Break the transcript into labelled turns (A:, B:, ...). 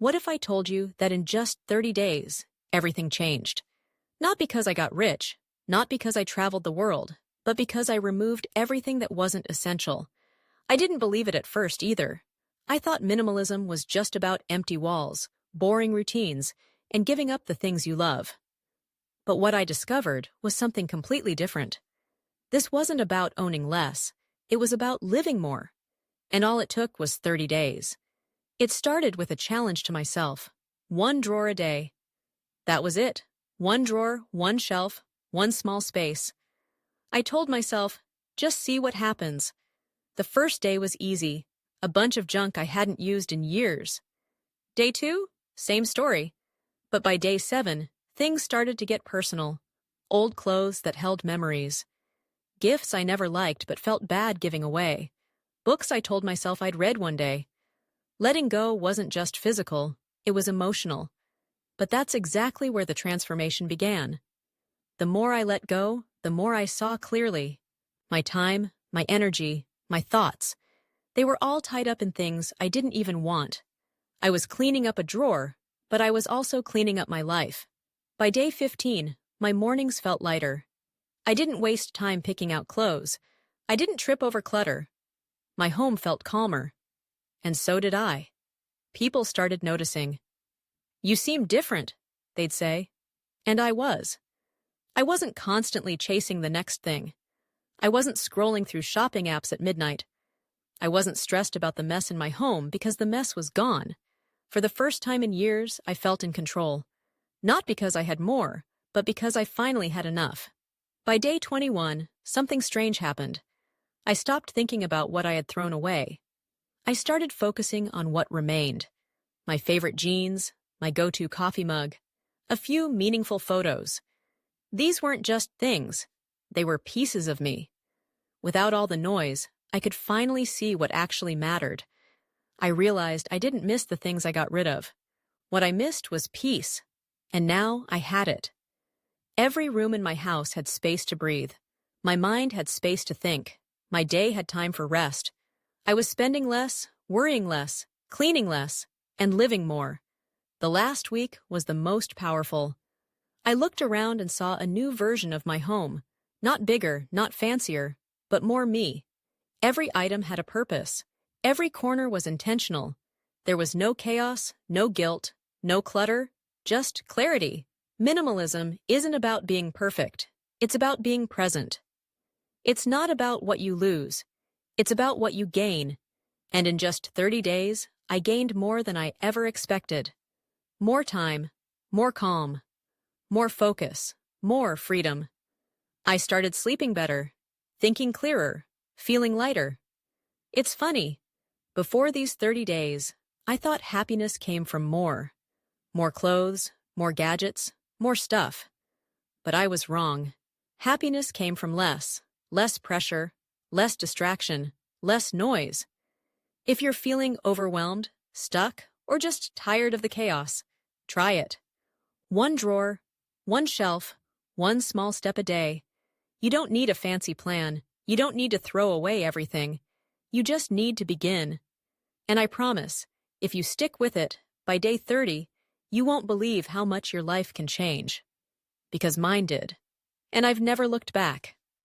A: What if I told you that in just 30 days, everything changed? Not because I got rich, not because I traveled the world, but because I removed everything that wasn't essential. I didn't believe it at first either. I thought minimalism was just about empty walls, boring routines, and giving up the things you love. But what I discovered was something completely different. This wasn't about owning less. It was about living more. And all it took was 30 days. It started with a challenge to myself. 1 drawer a day. That was it. 1 drawer, 1 shelf, 1 small space. I told myself, just see what happens. The first day was easy. A bunch of junk I hadn't used in years. Day 2? Same story. But by day 7, things started to get personal. Old clothes that held memories. Gifts I never liked but felt bad giving away. Books I told myself I'd read one day. Letting go wasn't just physical, it was emotional. But that's exactly where the transformation began. The more I let go, the more I saw clearly. My time, my energy, my thoughts. They were all tied up in things I didn't even want. I was cleaning up a drawer, but I was also cleaning up my life. By day 15, my mornings felt lighter. I didn't waste time picking out clothes. I didn't trip over clutter. My home felt calmer. And so did I. People started noticing. You seem different, they'd say. And I was. I wasn't constantly chasing the next thing. I wasn't scrolling through shopping apps at midnight. I wasn't stressed about the mess in my home because the mess was gone. For the first time in years, I felt in control. Not because I had more, but because I finally had enough. By day 21, something strange happened. I stopped thinking about what I had thrown away. I started focusing on what remained. My favorite jeans, my go-to coffee mug, a few meaningful photos. These weren't just things. They were pieces of me. Without all the noise, I could finally see what actually mattered. I realized I didn't miss the things I got rid of. What I missed was peace. And now I had it. Every room in my house had space to breathe. My mind had space to think. My day had time for rest. I was spending less, worrying less, cleaning less, and living more. The last week was the most powerful. I looked around and saw a new version of my home. Not bigger, not fancier, but more me. Every item had a purpose. Every corner was intentional. There was no chaos, no guilt, no clutter, just clarity. Minimalism isn't about being perfect. It's about being present. It's not about what you lose. It's about what you gain. And in just 30 days, I gained more than I ever expected. More time, more calm, more focus, more freedom. I started sleeping better, thinking clearer, feeling lighter. It's funny. Before these 30 days, I thought happiness came from more. More clothes, more gadgets, more stuff. But I was wrong. Happiness came from less pressure, less distraction, less noise. If you're feeling overwhelmed, stuck, or just tired of the chaos, try it. 1 drawer, 1 shelf, 1 small step a day. You don't need a fancy plan. You don't need to throw away everything. You just need to begin. And I promise, if you stick with it, by day 30, you won't believe how much your life can change. Because mine did. And I've never looked back.